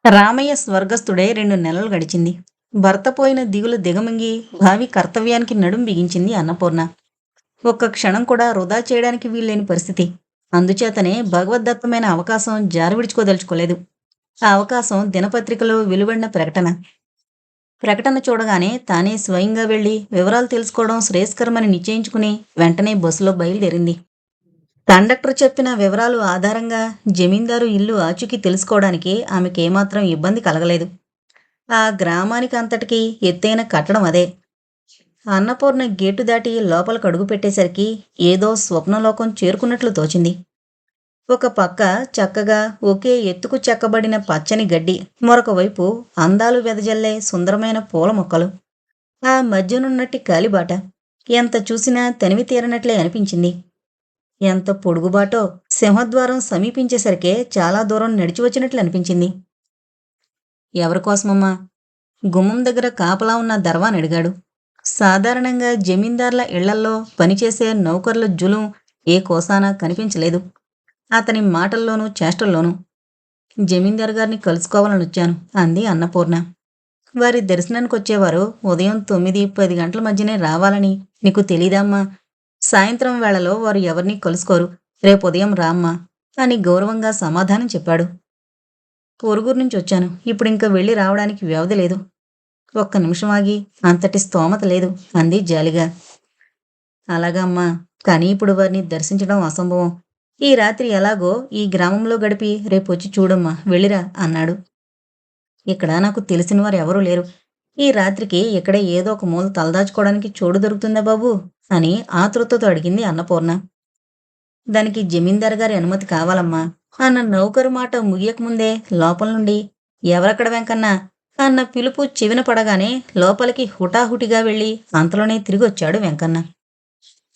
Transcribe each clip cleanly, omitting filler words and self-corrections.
రామయ్య స్వర్గస్థుడై 2 నెలలు గడిచింది. భర్త పోయిన దిగులు దిగమింగి భావి కర్తవ్యానికి నడుం బిగించింది అన్నపూర్ణ. ఒక్క క్షణం కూడా వృధా చేయడానికి వీల్లేని పరిస్థితి. అందుచేతనే భగవద్దత్తమైన అవకాశం జారవిడుచుకోదలుచుకోలేదు. ఆ అవకాశం దినపత్రికలో వెలువడిన ప్రకటన. ప్రకటన చూడగానే తానే స్వయంగా వెళ్లి వివరాలు తెలుసుకోవడం శ్రేయస్కరమని నిశ్చయించుకుని వెంటనే బస్సులో బయలుదేరింది. కండక్టర్ చెప్పిన వివరాలు ఆధారంగా జమీందారు ఇల్లు ఆచూకీ తెలుసుకోవడానికి ఆమెకేమాత్రం ఇబ్బంది కలగలేదు. ఆ గ్రామానికి అంతటికీ ఎత్తైన కట్టడం అదే. అన్నపూర్ణ గేటు దాటి లోపలికి అడుగు పెట్టేసరికి ఏదో స్వప్నలోకం చేరుకున్నట్లు తోచింది. ఒక పక్క చక్కగా ఒకే ఎత్తుకు చెక్కబడిన పచ్చని గడ్డి, మరొక వైపు అందాలు వెదజల్లే సుందరమైన పూల మొక్కలు, ఆ మధ్యనున్నట్టి కాలిబాట ఎంత చూసినా తనివి తీరనట్లే అనిపించింది. ఎంత పొడుగుబాటో! సింహద్వారం సమీపించేసరికే చాలా దూరం నడిచి వచ్చినట్లు అనిపించింది. ఎవరికోసమమ్మా? గుమ్మం దగ్గర కాపలా ఉన్న దర్వాన్ అడిగాడు. సాధారణంగా జమీందార్ల ఇళ్లల్లో పనిచేసే నౌకర్ల జులుం ఏ కోసానా కనిపించలేదు అతని మాటల్లోనూ చేష్టల్లోనూ. జమీందార్ గారిని కలుసుకోవాలనొచ్చాను అంది అన్నపూర్ణ. వారి దర్శనానికొచ్చేవారు ఉదయం 9-10 గంటల మధ్యనే రావాలని నీకు తెలీదమ్మా? సాయంత్రం వేళలో వారు ఎవరినీ కలుసుకోరు. రేపుదయం రామ్మా అని గౌరవంగా సమాధానం చెప్పాడు. పొరుగురు నుంచి వచ్చాను. ఇప్పుడింక వెళ్ళి రావడానికి వ్యవధి లేదు. ఒక్క నిమిషం ఆగి అంతటి స్తోమత లేదు అంది జాలిగా. అలాగమ్మా, కానీ ఇప్పుడు వారిని దర్శించడం అసంభవం. ఈ రాత్రి ఎలాగో ఈ గ్రామంలో గడిపి రేపొచ్చి చూడమ్మా, వెళ్ళిరా అన్నాడు. ఇక్కడ నాకు తెలిసిన వారు ఎవరూ లేరు. ఈ రాత్రికి ఇక్కడే ఏదో ఒక మూల తలదాచుకోవడానికి చోటు దొరుకుతుందా బాబు అని ఆతృతతో అడిగింది అన్నపూర్ణ. దానికి జమీందార్ గారి అనుమతి కావాలమ్మా అన్న నౌకరు మాట ముగియకముందే లోపల నుండి ఎవరక్కడ వెంకన్న అన్న పిలుపు చెవిన పడగానే లోపలికి హుటాహుటిగా వెళ్ళి అంతలోనే తిరిగొచ్చాడు వెంకన్న.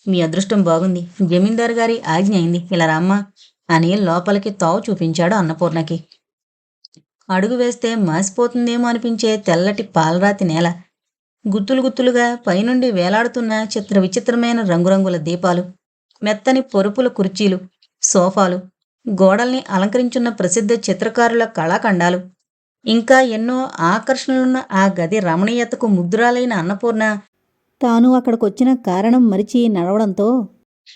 మీ అదృష్టం బాగుంది, జమీందార్ గారి ఆజ్ఞ అయింది, ఇలా రామ్మా అని లోపలికి తావు చూపించాడు అన్నపూర్ణకి. అడుగు వేస్తే మాసిపోతుందేమో అనిపించే తెల్లటి పాలరాతి నేల, గుత్తులు గుత్తులుగా పైనుండి వేలాడుతున్న చిత్ర విచిత్రమైన రంగురంగుల దీపాలు, మెత్తని పొరుపుల కుర్చీలు, సోఫాలు, గోడల్ని అలంకరించున్న ప్రసిద్ధ చిత్రకారుల కళాఖండాలు, ఇంకా ఎన్నో ఆకర్షణలున్న ఆ గది రమణీయతకు ముగ్ధురాలైన అన్నపూర్ణ తాను అక్కడికొచ్చిన కారణం మరిచి నడవడంతో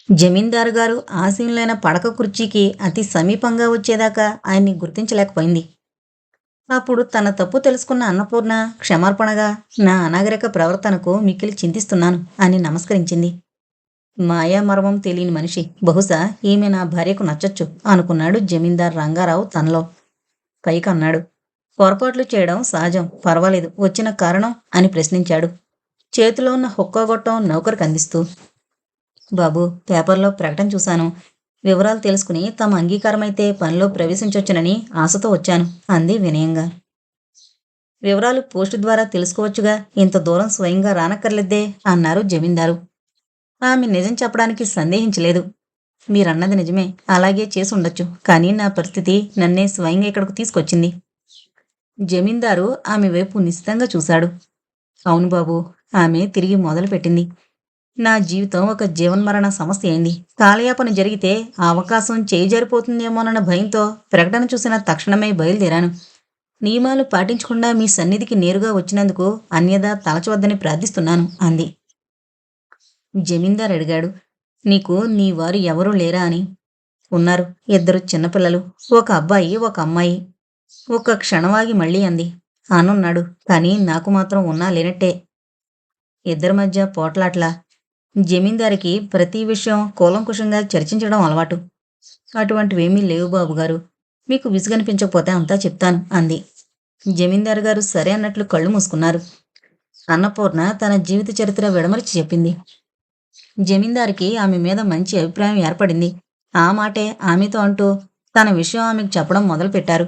జమీందారు గారు ఆసీనులైన పడక కుర్చీకి అతి సమీపంగా వచ్చేదాకా ఆయన్ని గుర్తించలేకపోయింది. అప్పుడు తన తప్పు తెలుసుకున్న అన్నపూర్ణ క్షమార్పణగా నా అనాగరిక ప్రవర్తనకు మిక్కిలి చింతిస్తున్నాను అని నమస్కరించింది. మాయామర్మం తెలియని మనిషి, బహుశా ఈమె నా భార్యకు నచ్చొచ్చు అనుకున్నాడు జమీందార్ రంగారావు తనలో. పైకన్నాడు, పొరపాట్లు చేయడం సహజం, పర్వాలేదు, వచ్చిన కారణం అని ప్రశ్నించాడు చేతిలో ఉన్న హుక్కాగొట్టం నౌకరికి అందిస్తూ. బాబు, పేపర్లో ప్రకటన చూశాను. వివరాలు తెలుసుకుని తమ అంగీకారమైతే పనిలో ప్రవేశించొచ్చునని ఆశతో వచ్చాను అంది వినయంగా. వివరాలు పోస్టు ద్వారా తెలుసుకోవచ్చుగా, ఇంత దూరం స్వయంగా రానక్కర్లేద్దే అన్నారు జమీందారు. ఆమె నిజం చెప్పడానికి సందేహించలేదు. మీరన్నది నిజమే, అలాగే చేసి ఉండొచ్చు, కానీ నా పరిస్థితి నన్నే స్వయంగా ఇక్కడకు తీసుకొచ్చింది. జమీందారు ఆమె వైపు నిశితంగా చూశాడు. అవును బాబు, ఆమె తిరిగి మొదలుపెట్టింది. నా జీవితం ఒక జీవన్మరణ సమస్య అయింది. కాలయాపన జరిగితే ఆ అవకాశం చేజారిపోతుందేమోనన్న భయంతో ప్రకటన చూసిన తక్షణమే బయలుదేరాను. నియమాలు పాటించకుండా మీ సన్నిధికి నేరుగా వచ్చినందుకు అన్యదా తలచవద్దని ప్రార్థిస్తున్నాను అంది. జమీందార్ అడిగాడు, నీకు నీ వారు ఎవరూ లేరా అని. ఉన్నారు, 2 చిన్నపిల్లలు, ఒక అబ్బాయి ఒక అమ్మాయి. ఒక క్షణవాగి మళ్ళీ అంది, అనున్నాడు, కానీ నాకు మాత్రం ఉన్నా లేనట్టే. ఇద్దరి మధ్య పోట్లాట్లా. జమీందారికి ప్రతి విషయం కూలంకుషంగా చర్చించడం అలవాటు. అటువంటివేమీ లేవు బాబుగారు, మీకు విసుగనిపించకపోతే అంతా చెప్తాను అంది. జమీందారు గారు సరే అన్నట్లు కళ్ళు మూసుకున్నారు. అన్నపూర్ణ తన జీవిత చరిత్ర విడమరిచి చెప్పింది. జమీందారికి ఆమె మీద మంచి అభిప్రాయం ఏర్పడింది. ఆ మాటే ఆమెతో అంటూ తన విషయం ఆమెకు చెప్పడం మొదలుపెట్టారు.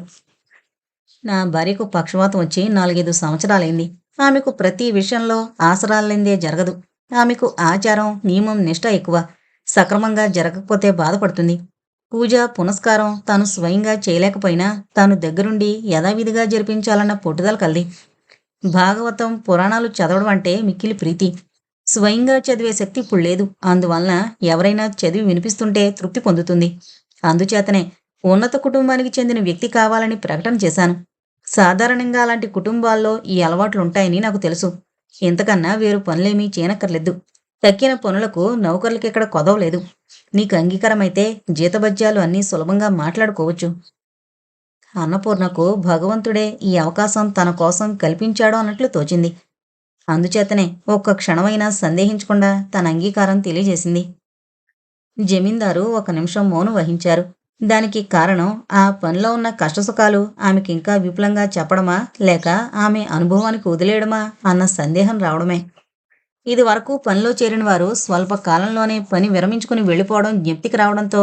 నా భార్యకు పక్షవాతం వచ్చి 4-5 సంవత్సరాలైంది. ఆమెకు ప్రతి విషయంలో ఆసరాలైందే జరగదు. ఆమెకు ఆచారం, నియమం, నిష్ఠ ఎక్కువ. సక్రమంగా జరగకపోతే బాధపడుతుంది. పూజ పునస్కారం తాను స్వయంగా చేయలేకపోయినా తాను దగ్గరుండి యథావిధిగా జరిపించాలన్న పట్టుదల కలది. భాగవతం, పురాణాలు చదవడం అంటే మిక్కిలి ప్రీతి. స్వయంగా చదివే శక్తి ఇప్పుడు లేదు. అందువలన ఎవరైనా చదివి వినిపిస్తుంటే తృప్తి పొందుతుంది. అందుచేతనే ఉన్నత కుటుంబానికి చెందిన వ్యక్తి కావాలని ప్రకటన చేశాను. సాధారణంగా అలాంటి కుటుంబాల్లో ఈ అలవాట్లుంటాయని నాకు తెలుసు. ఇంతకన్నా వేరు పనులేమీ చేయనక్కర్లేదు. తక్కిన పనులకు నౌకర్లకిక్కడ కొదవలేదు. నీకు అంగీకారమైతే జీతభత్యాలు అన్నీ సులభంగా మాట్లాడుకోవచ్చు. అన్నపూర్ణకు భగవంతుడే ఈ అవకాశం తన కోసం కల్పించాడు అన్నట్లు తోచింది. అందుచేతనే ఒక్క క్షణమైనా సందేహించకుండా తన అంగీకారం తెలియజేసింది. జమీందారు ఒక నిమిషం మౌనం వహించారు. దానికి కారణం ఆ పనిలో ఉన్న కష్టసుఖాలు ఆమెకింకా విపులంగా చెప్పడమా, లేక ఆమె అనుభవానికి వదిలేయడమా అన్న సందేహం రావడమే. ఇది వరకు పనిలో చేరిన వారు స్వల్ప కాలంలోనే పని విరమించుకుని వెళ్ళిపోవడం జ్ఞప్తికి రావడంతో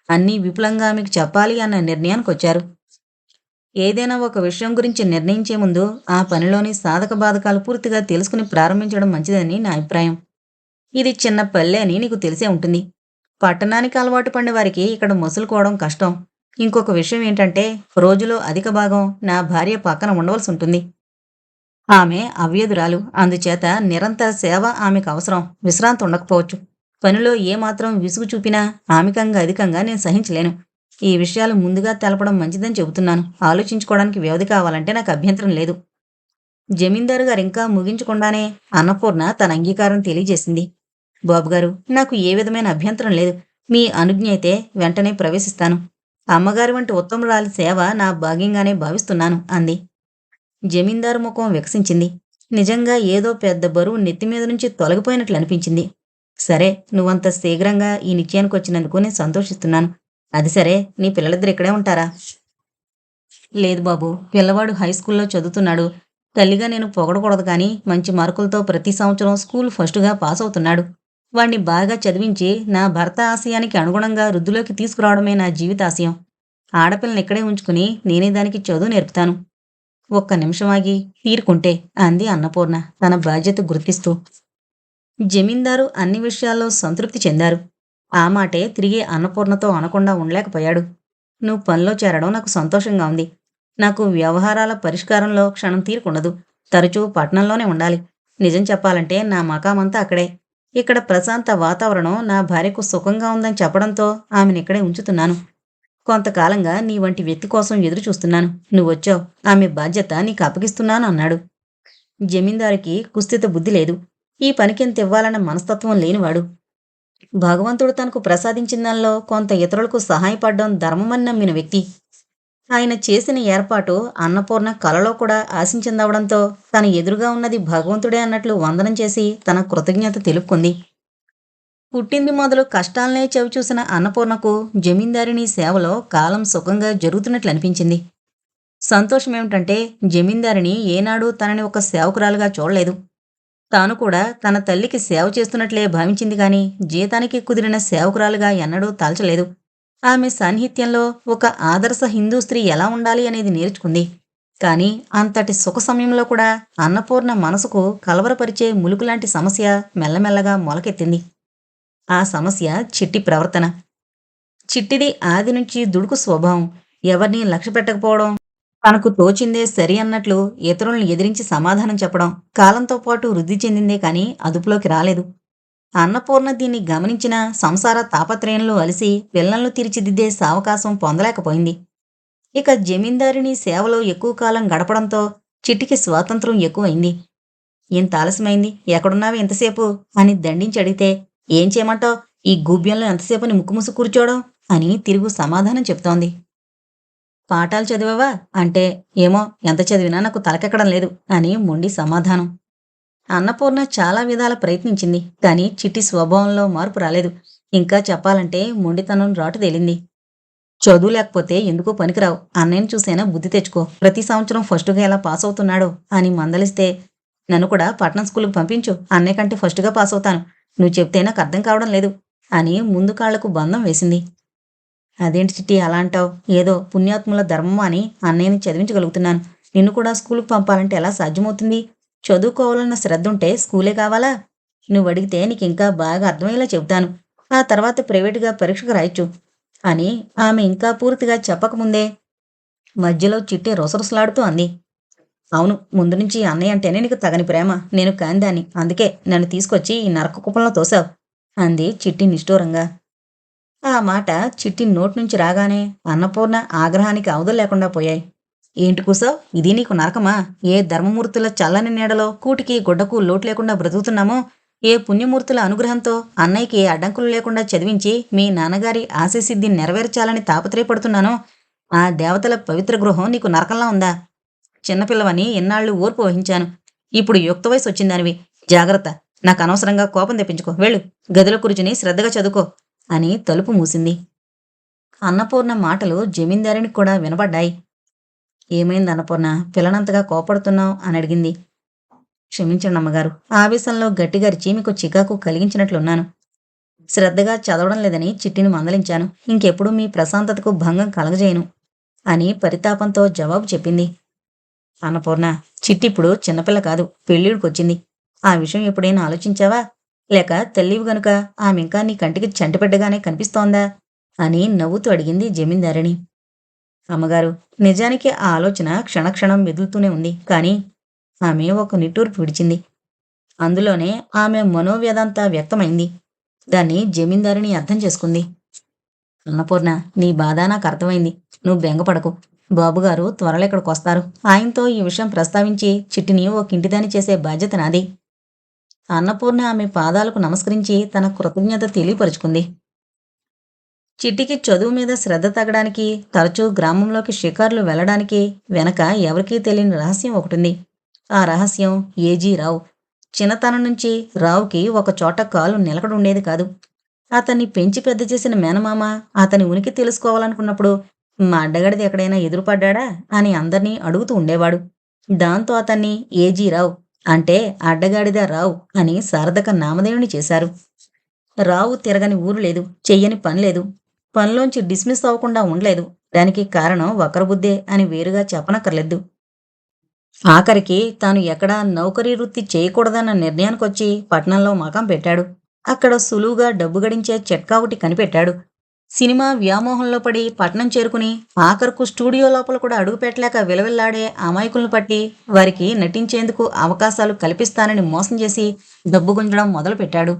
అన్నీ విపులంగా ఆమెకు చెప్పాలి అన్న నిర్ణయానికొచ్చారు. ఏదైనా ఒక విషయం గురించి నిర్ణయించే ముందు ఆ పనిలోని సాధక బాధకాలు పూర్తిగా తెలుసుకుని ప్రారంభించడం మంచిదని నా అభిప్రాయం. ఇది చిన్న పల్లె అని నీకు తెలిసే ఉంటుంది. పట్టణానికి అలవాటు పడిన వారికి ఇక్కడ మసులుకోవడం కష్టం. ఇంకొక విషయం ఏంటంటే రోజులో అధిక భాగం నా భార్య పక్కన ఉండవలసి ఉంటుంది. ఆమె అవ్యధురాలు. అందుచేత నిరంతర సేవ ఆమెకు అవసరం. విశ్రాంతి ఉండకపోవచ్చు. పనిలో ఏమాత్రం విసుగు చూపినా ఆమెకంగా అధికంగా నేను సహించలేను. ఈ విషయాలు ముందుగా తెలపడం మంచిదని చెబుతున్నాను. ఆలోచించుకోవడానికి వ్యవధి కావాలంటే నాకు అభ్యంతరం లేదు. జమీందారు గారింకా ముగించకుండానే అన్నపూర్ణ తన అంగీకారం తెలియజేసింది. బాబుగారు, నాకు ఏ విధమైన అభ్యంతరం లేదు. మీ అనుజ్ఞ అయితే వెంటనే ప్రవేశిస్తాను. అమ్మగారి వంటి ఉత్తమురాలి సేవ నా భాగ్యంగానే భావిస్తున్నాను అంది. జమీందారు ముఖం వికసించింది. నిజంగా ఏదో పెద్ద బరువు నెత్తిమీద నుంచి తొలగిపోయినట్లు అనిపించింది. సరే, నువ్వంత శీఘ్రంగా ఈ నిశ్చయానికొచ్చినందుకు నేను సంతోషిస్తున్నాను. అది సరే, నీ పిల్లలిద్దరు ఇక్కడే ఉంటారా? లేదు బాబు, పిల్లవాడు హైస్కూల్లో చదువుతున్నాడు. తల్లిగా నేను పొగడకూడదు కానీ మంచి మార్కులతో ప్రతి సంవత్సరం స్కూల్ ఫస్టుగా పాస్ అవుతున్నాడు. వాణ్ణి బాగా చదివించి నా భర్త ఆశయానికి అనుగుణంగా వృద్ధిలోకి తీసుకురావడమే నా జీవితాశయం. ఆడపిల్లని ఇక్కడే ఉంచుకుని నేనే దానికి చదువు నేర్పుతాను. ఒక్క నిమిషం ఆగి తీరుకుంటే అంది అన్నపూర్ణ తన బాధ్యత గుర్తిస్తూ. జమీందారు అన్ని విషయాల్లో సంతృప్తి చెందారు. ఆ మాటే తిరిగి అన్నపూర్ణతో అనకుండా ఉండలేకపోయాడు. నువ్వు పనిలో చేరడం నాకు సంతోషంగా ఉంది. నాకు వ్యవహారాల పరిష్కారంలో క్షణం తీరుకుండదు. తరచూ పట్నంలోనే ఉండాలి. నిజం చెప్పాలంటే నా మకామంతా అక్కడే. ఇక్కడ ప్రశాంత వాతావరణం నా భార్యకు సుఖంగా ఉందని చెప్పడంతో ఆమెనిక్కడే ఉంచుతున్నాను. కొంతకాలంగా నీ వంటి వ్యక్తి కోసం ఎదురు చూస్తున్నాను. నువ్వొచ్చావు. ఆమె బాధ్యత నీకు అప్పగిస్తున్నాను అన్నాడు. జమీందారికి కుస్థిత బుద్ధి లేదు. ఈ పనికింత ఇవ్వాలన్న మనస్తత్వం లేనివాడు. భగవంతుడు తనకు ప్రసాదించిన దానిలో కొంత ఇతరులకు సహాయపడడం ధర్మమని నమ్మిన వ్యక్తి. ఆయన చేసిన ఏర్పాటు అన్నపూర్ణ కలలో కూడా ఆశించిందవడంతో తన ఎదురుగా ఉన్నది భగవంతుడే అన్నట్లు వందనం చేసి తన కృతజ్ఞత తెలుపుకుంది. పుట్టింది మొదలు కష్టాలనే చవిచూసిన అన్నపూర్ణకు జమీందారిని సేవలో కాలం సుఖంగా జరుగుతున్నట్లు అనిపించింది. సంతోషమేమిటంటే జమీందారిని ఏనాడూ తనని ఒక సేవకురాలుగా చూడలేదు. తాను కూడా తన తల్లికి సేవ చేస్తున్నట్లే భావించింది గాని జీతానికి కుదిరిన సేవకురాలుగా ఎన్నడూ తలచలేదు. ఆమె సాన్నిహిత్యంలో ఒక ఆదర్శ హిందూ స్త్రీ ఎలా ఉండాలి అనేది నేర్చుకుంది. కాని అంతటి సుఖ సమయంలో కూడా అన్నపూర్ణ మనసుకు కలవరపరిచే ములుకులాంటి సమస్య మెల్లమెల్లగా మొలకెత్తింది. ఆ సమస్య చిట్టి ప్రవర్తన. చిట్టిది ఆది నుంచి దుడుకు స్వభావం. ఎవరినీ లక్ష్య పెట్టకపోవడం, తనకు తోచిందే సరి అన్నట్లు ఇతరులను ఎదిరించి సమాధానం చెప్పడం కాలంతో పాటు వృద్ధి చెందిందే కాని అదుపులోకి రాలేదు. అన్నపూర్ణ దీన్ని గమనించిన సంసార తాపత్రయంలో అలసి పిల్లలను తీర్చిదిద్దే సావకాశం పొందలేకపోయింది. ఇక జమీందారిని సేవలో ఎక్కువ కాలం గడపడంతో చిట్టికి స్వాతంత్రం ఎక్కువైంది. ఇంత ఆలస్యమైంది, ఎక్కడున్నావు ఎంతసేపు అని దండించి అడిగితే ఏం చేయమంటావు, ఈ గూబ్యంలో ఎంతసేపని ముక్కుముసు కూర్చోవడం అని తిరుగు సమాధానం చెప్తోంది. పాఠాలు చదివావా అంటే ఏమో, ఎంత చదివినా నాకు తలకెక్కడం లేదు అని మొండి సమాధానం. అన్నపూర్ణ చాలా విధాల ప్రయత్నించింది. కాని చిట్టి స్వభావంలో మార్పు రాలేదు. ఇంకా చెప్పాలంటే మొండితనం రాటు తేలింది. చదువు లేకపోతే ఎందుకో పనికిరావు. అన్నయ్యను చూసైనా బుద్ధి తెచ్చుకో. ప్రతి సంవత్సరం ఫస్టుగా ఎలా పాస్ అవుతున్నాడో అని మందలిస్తే నన్ను కూడా పట్నం స్కూలుకు పంపించు. అన్నయ్య కంటే ఫస్టుగా పాస్ అవుతాను. నువ్వు చెప్తే నాకు అర్థం కావడం లేదు అని ముందు కాళ్లకు బంధం వేసింది. అదేంటి చిట్టి అలా అంటావు? ఏదో పుణ్యాత్ముల ధర్మం అని అన్నయ్యని చదివించగలుగుతున్నాను. నిన్ను కూడా స్కూలుకు పంపాలంటే ఎలా సాధ్యమవుతుంది? చదువుకోవాలన్న శ్రద్ధ ఉంటే స్కూలే కావాలా? నువ్వు అడిగితే నీకింకా బాగా అర్థమయ్యేలా చెబుతాను. ఆ తర్వాత ప్రైవేటుగా పరీక్షకు రాయొచ్చు అని ఆమె ఇంకా పూర్తిగా చెప్పకముందే మధ్యలో చిట్టి రొసరొసలాడుతూ అంది. అవును, ముందు నుంచి అన్నయ్య అంటేనే నీకు తగని ప్రేమ. నేను కాందాన్ని. అందుకే నన్ను తీసుకొచ్చి ఈ నరక కుప్పంలో తోశావు అంది చిట్టి నిష్ఠూరంగా. ఆ మాట చిట్టి నోటి నుంచి రాగానే అన్నపూర్ణ ఆగ్రహానికి అవధులు లేకుండా పోయాయి. ఏంటి కూసావ్? ఇది నీకు నరకమా? ఏ ధర్మమూర్తుల చల్లని నీడలో కూటికి గుడ్డకు లోటు లేకుండా బ్రతుకుతున్నామో, ఏ పుణ్యమూర్తుల అనుగ్రహంతో అన్నయ్యకి అడ్డంకులు లేకుండా చదివించి మీ నాన్నగారి ఆశయసిద్ధి నెరవేర్చాలని తాపత్రయపడుతున్నానో, ఆ దేవతల పవిత్ర గృహం నీకు నరకంలా ఉందా? చిన్నపిల్లవని ఎన్నాళ్ళు ఓర్పు వహించాను. ఇప్పుడు యుక్త వయసు వచ్చిందానివి. జాగ్రత్త. నాకు అనవసరంగా కోపం తెప్పించుకో. వెళ్ళు. గదిలో కూర్చుని శ్రద్ధగా చదువుకో అని తలుపు మూసింది. అన్నపూర్ణ మాటలు జమీందారునికి కూడా వినపడ్డాయి. ఏమైంది అన్నపూర్ణ? పిల్లనంతగా కోపడుతున్నావు అని అడిగింది. క్షమించండి అమ్మగారు. ఆవేశంలో గట్టిగా అరిచి మీకు చికాకు కలిగించినట్లున్నాను. శ్రద్ధగా చదవడం లేదని చిట్టిని మందలించాను. ఇంకెప్పుడు మీ ప్రశాంతతకు భంగం కలగజేయను అని పరితాపంతో జవాబు చెప్పింది. అన్నపూర్ణ, చిట్టిప్పుడు చిన్నపిల్ల కాదు, పెళ్ళిడికొచ్చింది. ఆ విషయం ఎప్పుడైనా ఆలోచించావా? లేక తల్లివి గనుక ఆమెంకా నీ కంటికి చంటిబిడ్డగానే కనిపిస్తోందా అని నవ్వుతూ అడిగింది జమీందారిణి. అమ్మగారు, నిజానికి ఆ ఆలోచన క్షణక్షణం మెదులుతూనే ఉంది. కానీ ఆమె ఒక నిట్టూర్పు విడిచింది. అందులోనే ఆమె మనోవ్యధంతా వ్యక్తమైంది. దాన్ని జమీందారిణి అర్థం చేసుకుంది. అన్నపూర్ణ, నీ బాధ నాకు అర్థమైంది. నువ్వు బెంగపడకు. బాబుగారు త్వరలో ఇక్కడికొస్తారు. ఆయనతో ఈ విషయం ప్రస్తావించి చిట్టిని ఇంటిదాని చేసే బాధ్యత నాది. అన్నపూర్ణ ఆమె పాదాలకు నమస్కరించి తన కృతజ్ఞత తెలియపరుచుకుంది. చిట్టికి చదువు మీద శ్రద్ధ తగ్గడానికి, తరచూ గ్రామంలోకి షికార్లు వెళ్లడానికి వెనక ఎవరికీ తెలియని రహస్యం ఒకటుంది. ఆ రహస్యం ఏజీ రావు. చిన్నతనం నుంచి రావుకి ఒక చోట కాలు నిలకడుండేది కాదు. అతన్ని పెంచి పెద్ద చేసిన మేనమామ అతని ఉనికి తెలుసుకోవాలనుకున్నప్పుడు మా అడ్డగడిది ఎక్కడైనా ఎదురుపడ్డా అని అందర్నీ అడుగుతూ ఉండేవాడు. దాంతో అతన్ని ఏజీ రావు, అంటే అడ్డగాడిద రావు అని సార్థక నామధేయుని చేశారు. రావు తిరగని ఊరు లేదు, చెయ్యని పని లేదు, పనిలోంచి డిస్మిస్ అవ్వకుండా ఉండలేదు. దానికి కారణం వక్రబుద్ధే అని వేరుగా చెప్పనక్కర్లేదు. ఆఖరికి తాను ఎక్కడా నౌకరీ వృత్తి చేయకూడదన్న నిర్ణయానికొచ్చి పట్నంలో మకాం పెట్టాడు. అక్కడ సులువుగా డబ్బు గడించే చిట్కా ఒకటి కనిపెట్టాడు. సినిమా వ్యామోహంలో పడి పట్నం చేరుకుని ఆఖరుకు స్టూడియో లోపల కూడా అడుగుపెట్టలేక విలవిల్లాడే అమాయకులను పట్టి వారికి నటించేందుకు అవకాశాలు కల్పిస్తానని మోసం చేసి డబ్బు గుంజడం మొదలుపెట్టాడు.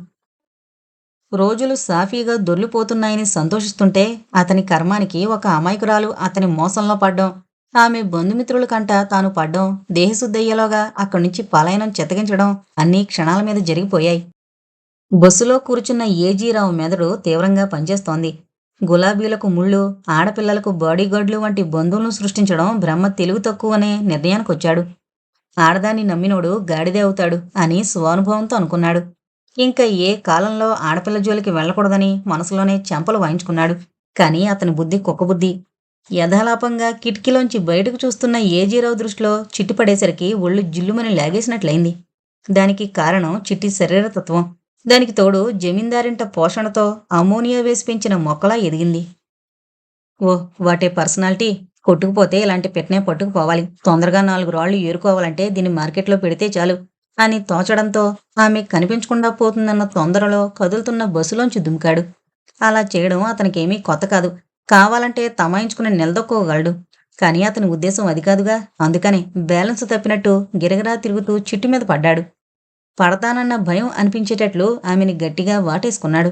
రోజులు సాఫీగా దొర్లిపోతున్నాయని సంతోషిస్తుంటే అతని కర్మానికి ఒక అమాయకురాలు అతని మోసంలో పడ్డం, ఆమె బంధుమిత్రుల కంట తాను పడ్డం, దేహశుద్ధయ్యేలోగా అక్కడి నుంచి పలాయనం చెత్తగించడం అన్నీ క్షణాల మీద జరిగిపోయాయి. బస్సులో కూర్చున్న ఏజీరావు మెదడు తీవ్రంగా పనిచేస్తోంది. గులాబీలకు ముళ్ళు, ఆడపిల్లలకు బాడీగార్డులు వంటి బంధువులను సృష్టించడం బ్రహ్మ తెలివి తక్కువనే నిర్ణయానికొచ్చాడు. ఆడదాన్ని నమ్మినోడు గాడిదే అవుతాడు అని స్వానుభవంతో అనుకున్నాడు. ఇంకా ఏ కాలంలో ఆడపిల్ల జోలికి వెళ్లకూడదని మనసులోనే చెంపలు వాయించుకున్నాడు. కాని అతని బుద్ధి కుక్కబుద్ధి. యథాలాపంగా కిటికీలోంచి బయటకు చూస్తున్న ఏజీరావు దృష్టిలో చిట్టి పడేసరికి ఒళ్ళు జిల్లుమని లాగేసినట్లయింది. దానికి కారణం చిట్టి శరీరతత్వం. దానికి తోడు జమీందారింట పోషణతో అమోనియా వేసి పెంచిన మొక్కలా ఎదిగింది. ఓ వాటే పర్సనాలిటీ. కొట్టుకుపోతే ఇలాంటి పెట్టనే పట్టుకుపోవాలి. తొందరగా 4 రాళ్లు ఏరుకోవాలంటే దీన్ని మార్కెట్లో పెడితే చాలు అని తోచడంతో ఆమె కనిపించకుండా పోతుందన్న తొందరలో కదులుతున్న బస్సులోంచి దుమికాడు. అలా చేయడం అతనికేమీ కొత్త కాదు. కావాలంటే తమాయించుకుని నిలదొక్కోగలడు. కానీ అతని ఉద్దేశం అది కాదుగా. అందుకనే బ్యాలెన్స్ తప్పినట్టు గిరగిరా తిరుగుతూ చిట్టి మీద పడ్డాడు. పడతానన్న భయం అనిపించేటట్లు ఆమెని గట్టిగా వాటేసుకున్నాడు.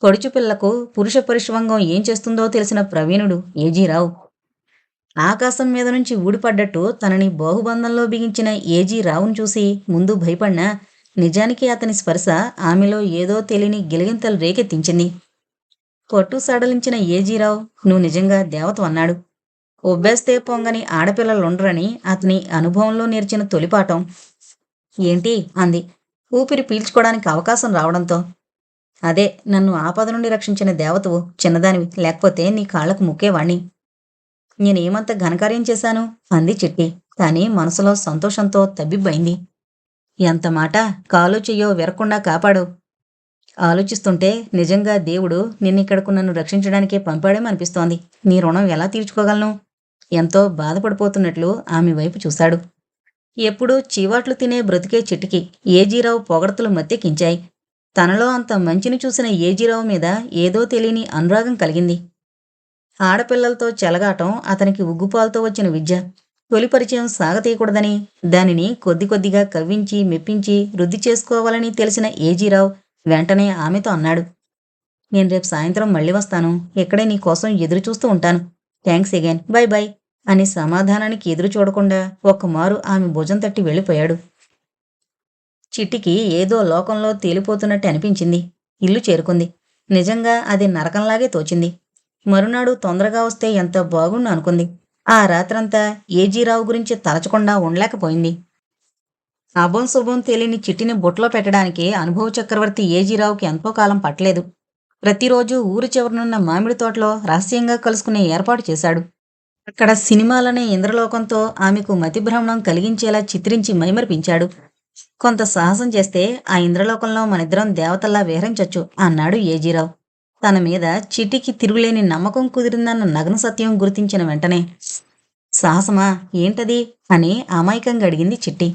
పొడుచుపిల్లకు పురుష పరిష్వంగం ఏం చేస్తుందో తెలిసిన ప్రవీణుడు ఏజీరావు. ఆకాశం మీద నుంచి ఊడిపడ్డట్టు తనని బాహుబంధంలో బిగించిన ఏజీరావును చూసి ముందు భయపడినా నిజానికి అతని స్పర్శ ఆమెలో ఏదో తెలియని గిలిగింతలు రేకెత్తించింది. పట్టు సడలించిన ఏజీరావు, నువ్వు నిజంగా దేవత అన్నాడు. ఒబ్బేస్తే పొంగని ఆడపిల్లలుండ్రని అతని అనుభవంలో నేర్చిన తొలిపాఠం. ఏంటి అంది, ఊపిరి పీల్చుకోవడానికి అవకాశం రావడంతో. అదే నన్ను ఆపద నుండి రక్షించిన దేవతవు. చిన్నదానివి, లేకపోతే నీ కాళ్లకు ముక్కేవాణ్ణి. నేనేమంత ఘనకార్యం చేశాను అంది చిట్టి. కాని మనసులో సంతోషంతో తబ్బిబ్బైంది. ఎంత మాట, కాలు చెయ్యో విరక్కుండా కాపాడు. ఆలోచిస్తుంటే నిజంగా దేవుడు నిన్నిక్కడకు నన్ను రక్షించడానికే పంపాడేమనిపిస్తోంది. నీ రుణం ఎలా తీర్చుకోగలను? ఎంతో బాధపడిపోతున్నట్లు ఆమె వైపు చూశాడు. ఎప్పుడూ చీవాట్లు తినే బ్రతికే చిట్టికి ఏజీరావు పొగడ్తలు మత్తెక్కించాయి. తనలో అంత మంచిని చూసిన ఏజీరావు మీద ఏదో తెలియని అనురాగం కలిగింది. ఆడపిల్లలతో చెలగాటం అతనికి ఉగ్గుపాలతో వచ్చిన విద్య. తొలి పరిచయం సాగతీయకూడదని, దానిని కొద్ది కొద్దిగా కవ్వించి మెప్పించి వృద్ధి చేసుకోవాలని తెలిసిన ఏజీరావు వెంటనే ఆమెతో అన్నాడు, నేను రేపు సాయంత్రం మళ్ళీ వస్తాను. ఇక్కడే నీ కోసం ఎదురు చూస్తూ ఉంటాను. Thanks again. బై బై అని సమాధానానికి ఎదురు చూడకుండా ఒక్కమారు ఆమె భుజం తట్టి వెళ్ళిపోయాడు. చిట్టికి ఏదో లోకంలో తేలిపోతున్నట్టు అనిపించింది. ఇల్లు చేరుకుంది. నిజంగా అది నరకంలాగే తోచింది. మరునాడు తొందరగా వస్తే ఎంత బాగుండు అనుకుంది. ఆ రాత్రంతా ఏజీరావు గురించి తలచకుండా ఉండలేకపోయింది. అభం శుభం తెలియని చిట్టిని బుట్టలో పెట్టడానికి అనుభవ చక్రవర్తి ఏజీరావుకి ఎంతో కాలం పట్టలేదు. ప్రతిరోజు ఊరు చివరనున్న మామిడి తోటలో రహస్యంగా కలుసుకునే ఏర్పాటు చేశాడు. అక్కడ సినిమాలనే ఇంద్రలోకంతో ఆమెకు మతిభ్రమణం కలిగించేలా చిత్రించి మైమరిపించాడు. కొంత సాహసం చేస్తే ఆ ఇంద్రలోకంలో మనిద్దరం దేవతల్లా విహరించొచ్చు అన్నాడు ఏజీరావు. తన మీద చిట్టికి తిరుగులేని నమ్మకం కుదిరిందన్న నగ్న సత్యం గుర్తించిన వెంటనే. సాహసమా? ఏంటది అని అమాయకంగా అడిగింది చిట్టి.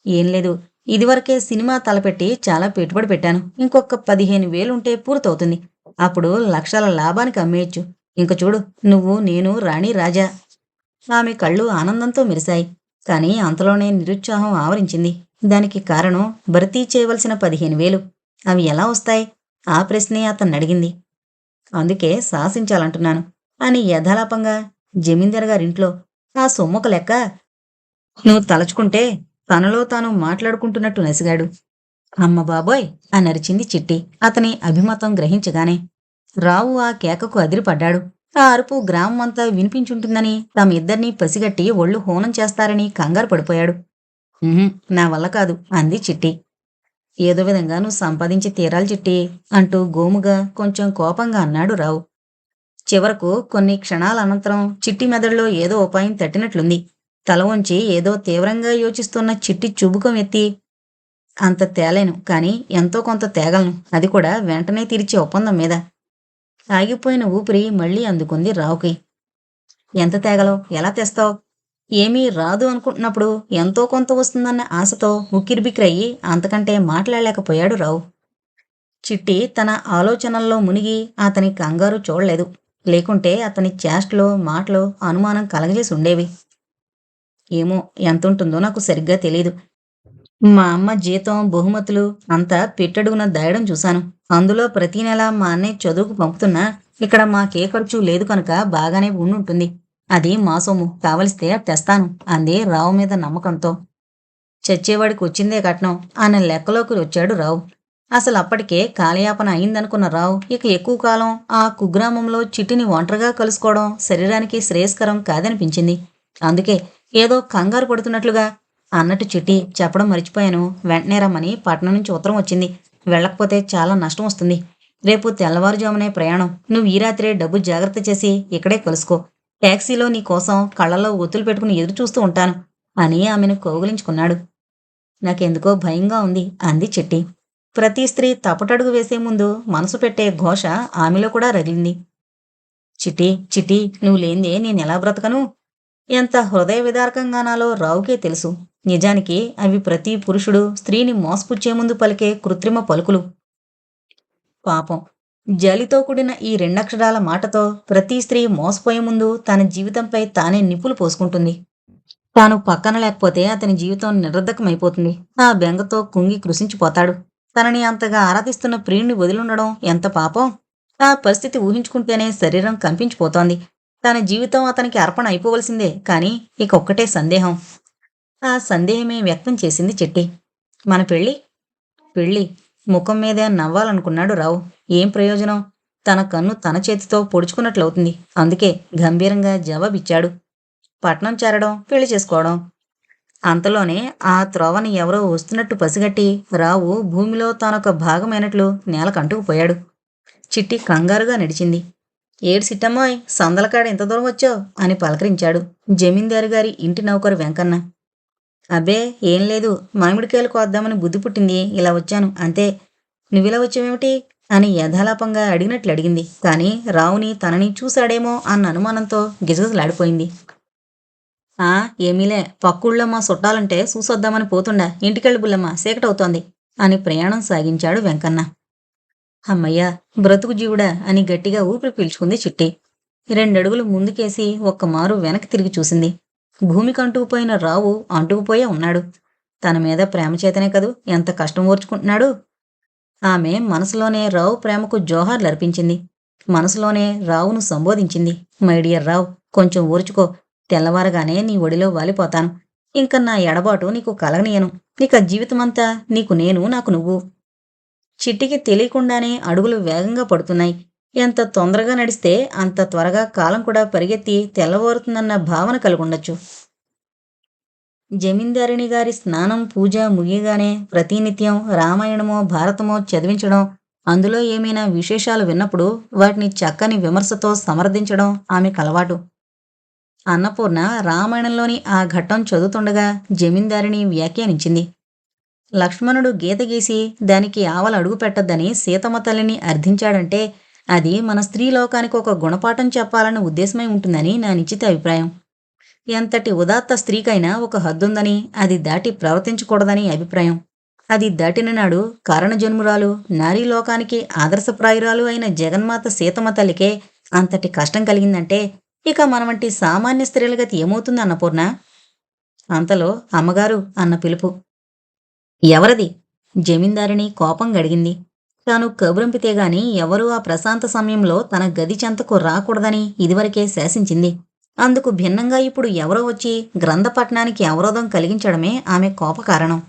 ఏం లేదు, ఇదివరకే సినిమా తలపెట్టి చాలా పెట్టుబడి పెట్టాను. ఇంకొక 15,000 ఉంటే పూర్తవుతుంది. అప్పుడు లక్షల లాభానికి అమ్మేయచ్చు. ఇంక చూడు, నువ్వు, నేను, రాణి, రాజా. ఆమె కళ్ళు ఆనందంతో మెరిశాయి. కాని అంతలోనే నిరుత్సాహం ఆవరించింది. దానికి కారణం భర్తీ చేయవలసిన 15,000. అవి ఎలా వస్తాయి? ఆ ప్రశ్నే అతన్నడిగింది. అందుకే శాసించాలంటున్నాను అని యథాలాపంగా జమీందార్ గారింట్లో ఆ సొమ్మొక లెక్క నువ్వు తలచుకుంటే తనలో తాను మాట్లాడుకుంటున్నట్టు నసిగాడు. అమ్మ బాబోయ్ అని అరిచింది చిట్టి అతని అభిమతం గ్రహించగానే. రావు ఆ కేకకు అదిరిపడ్డాడు. ఆ అరుపు గ్రామం అంతా వినిపించుంటుందని, తమిద్దరినీ పసిగట్టి ఒళ్ళు హోనం చేస్తారని కంగారు పడిపోయాడు. నా వల్ల కాదు అంది చిట్టి. ఏదో విధంగా నువ్వు సంపాదించి తీరాలి చిట్టి అంటూ గోముగా కొంచెం కోపంగా అన్నాడు రావు. చివరకు కొన్ని క్షణాల అనంతరం చిట్టి మెదడులో ఏదో ఉపాయం తట్టినట్లుంది. తల వంచి ఏదో తీవ్రంగా యోచిస్తున్న చిట్టి చుబుకం ఎత్తి, అంత తేలేను, కాని ఎంతో కొంత తేగలను, అది కూడా వెంటనే తీర్చే ఒప్పందం మీద. ఆగిపోయిన ఊపిరి మళ్లీ అందుకుంది రావుకి. ఎంత తేగలవు? ఎలా తెస్తావు? ఏమీ రాదు అనుకుంటున్నప్పుడు ఎంతో కొంత వస్తుందన్న ఆశతో ఉక్కిరిబిక్కిరయ్యి అంతకంటే మాట్లాడలేకపోయాడు రావు. చిట్టి తన ఆలోచనల్లో మునిగి అతని కంగారు చూడలేదు. లేకుంటే అతని చేష్టలో మాటలో అనుమానం కలగజేసి ఉండేవి. ఏమో, ఎంతుంటుందో నాకు సరిగ్గా తెలీదు. మా అమ్మ జీతం, బహుమతులు అంతా పెట్టడుగున దాయడం చూశాను. అందులో ప్రతి నెల మా అన్నయ్య చదువుకు పంపుతున్నా ఇక్కడ మాకే ఖర్చు లేదు కనుక బాగానే ఉండుంటుంది. అది మా సొమ్ము, కావలిస్తే తెస్తాను అంది రావు మీద నమ్మకంతో. చచ్చేవాడికి వచ్చిందే కట్నం అన్న లెక్కలోకి వచ్చాడు రావు. అసలు అప్పటికే కాలయాపన అయిందనుకున్న రావు ఇక ఎక్కువ కాలం ఆ కుగ్రామంలో చిట్టిని ఒంటరిగా కలుసుకోవడం శరీరానికి శ్రేయస్కరం కాదనిపించింది. అందుకే ఏదో కంగారు పడుతున్నట్లుగా, అన్నట్టు చిట్టి చెప్పడం మర్చిపోయాను, వెంటనే రమ్మని పట్నం నుంచి ఉత్తరం వచ్చింది. వెళ్ళకపోతే చాలా నష్టం వస్తుంది. రేపు తెల్లవారుజామునే ప్రయాణం. నువ్వు ఈ రాత్రే డబ్బు జాగ్రత్త చేసి ఇక్కడే కలుసుకో. టాక్సీలో నీ కోసం కళ్ళల్లో ఒత్తులు పెట్టుకుని ఎదురు చూస్తూ ఉంటాను అని ఆమెను కౌగిలించుకున్నాడు. నాకెందుకో భయంగా ఉంది అంది చిట్టి. ప్రతి స్త్రీ తపటడుగు వేసే ముందు మనసు పెట్టే ఘోష ఆమెలో కూడా రగిలింది. చిట్టి చిట్టి, నువ్వు లేందే నేనెలా బ్రతకను? ఎంత హృదయ విదారకంగానాలో రావుకే తెలుసు. నిజానికి అవి ప్రతి పురుషుడు స్త్రీని మోసపుచ్చే ముందు పలికే కృత్రిమ పలుకులు. పాపం, జాలితో కూడిన ఈ రెండక్షరాల మాటతో ప్రతి స్త్రీ మోసపోయే ముందు తన జీవితంపై తానే నిప్పులు పోసుకుంటుంది. తాను పక్కన లేకపోతే అతని జీవితం నిరర్ధకమైపోతుంది. ఆ బెంగతో కుంగి కృషించిపోతాడు. తనని అంతగా ఆరాధిస్తున్న ప్రియుణ్ణి వదిలుండడం ఎంత పాపం! ఆ పరిస్థితి ఊహించుకుంటేనే శరీరం కంపించిపోతోంది. తన జీవితం అతనికి అర్పణ అయిపోవలసిందే. కాని ఇక ఒక్కటే సందేహం. ఆ సందేహమే వ్యక్తం చేసింది చిట్టి. మన పెళ్ళి? పెళ్ళి ముఖం మీదే నవ్వాలనుకున్నాడు రావు. ఏం ప్రయోజనం? తన కన్ను తన చేతితో పొడుచుకున్నట్లవుతుంది. అందుకే గంభీరంగా జవాబిచ్చాడు. పట్నం చేరడం, పెళ్లి చేసుకోవడం. అంతలోనే ఆ త్రోవని ఎవరో వస్తున్నట్టు పసిగట్టి రావు భూమిలో తానొక భాగమైనట్లు నేలకంటుకుపోయాడు. చిట్టి కంగారుగా నడిచింది. ఏడు సిట్టమ్మాయ్, సందలకాడ ఎంత దూరం వచ్చావు అని పలకరించాడు జమీందారు గారి ఇంటి నౌకరు వెంకన్న. అబ్బే ఏం లేదు, మామిడికాయలు కోద్దామని బుద్ధి పుట్టింది, ఇలా వచ్చాను అంతే. నువ్విలా వచ్చావేమిటి అని యథాలాపంగా అడిగినట్లు అడిగింది. కాని రావుని తనని చూశాడేమో అన్న అనుమానంతో గిజగిజలాడిపోయింది. ఏమీలే, పక్కుళ్ళో మా చుట్టాలంటే చూసొద్దామని పోతుండా. ఇంటికెళ్ళి బుల్లమ్మ, చీకటవుతోంది అని ప్రయాణం సాగించాడు వెంకన్న. అమ్మయ్యా, బ్రతుకు జీవుడా అని గట్టిగా ఊపిరి పీల్చుకుంది చిట్టి. 2 అడుగులు ముందుకేసి ఒక్కమారు వెనక్కి తిరిగి చూసింది. భూమికి అంటుకుపోయిన రావు అంటుకుపోయే ఉన్నాడు. తన మీద ప్రేమ చేతనే కదూ ఎంత కష్టం ఓర్చుకుంటున్నాడు. ఆమె మనసులోనే రావు ప్రేమకు జోహార్లర్పించింది. మనసులోనే రావును సంబోధించింది. మై డియర్ రావు, కొంచెం ఓర్చుకో. తెల్లవారగానే నీ ఒడిలో వాలిపోతాను. ఇంక నా ఎడబాటు నీకు కలగనీయను. ఇక జీవితమంతా నీకు నేను, నాకు నువ్వు. చిట్టికి తెలియకుండానే అడుగులు వేగంగా పడుతున్నాయి. ఎంత తొందరగా నడిస్తే అంత త్వరగా కాలం కూడా పరిగెత్తి తెల్లవారుతుందన్న భావన కలిగుండొచ్చు. జమీందారిణి గారి స్నానం, పూజ ముగియగానే ప్రతినిత్యం రామాయణమో, భారతమో చదివించడం, అందులో ఏమైనా విశేషాలు విన్నప్పుడు వాటిని చక్కని విమర్శతో సమర్థించడం ఆమెకలవాటు. అన్నపూర్ణ రామాయణంలోని ఆ ఘట్టం చదువుతుండగా జమీందారిణి వ్యాఖ్యానించింది. లక్ష్మణుడు గీత గీసి దానికి ఆవల అడుగు పెట్టొద్దని సీతమ్మ తల్లిని అర్థించాడంటే అది మన స్త్రీలోకానికి ఒక గుణపాఠం చెప్పాలన్న ఉద్దేశమై ఉంటుందని నా నిశ్చిత అభిప్రాయం. ఎంతటి ఉదాత్త స్త్రీకైనా ఒక హద్దుందని, అది దాటి ప్రవర్తించకూడదని అభిప్రాయం. అది దాటిన నాడు కారణజన్మురాలు, నారీలోకానికి ఆదర్శప్రాయురాలు అయిన జగన్మాత సీతమ్మ తల్లికే అంతటి కష్టం కలిగిందంటే ఇక మన వంటి సామాన్య స్త్రీల గతి ఏమవుతుంది అన్నపూర్ణ? అంతలో అమ్మగారు అన్న పిలుపు. ఎవరది? జమీందారిని కోపం గడిగింది. తాను కబురంపితే గాని ఎవరూ ఆ ప్రశాంత సమయంలో తన గది చెంతకు రాకూడదని ఇదివరకే శాసించింది. అందుకు భిన్నంగా ఇప్పుడు ఎవరో వచ్చి గ్రంథపట్నానికి అవరోధం కలిగించడమే ఆమె కోపకారణం.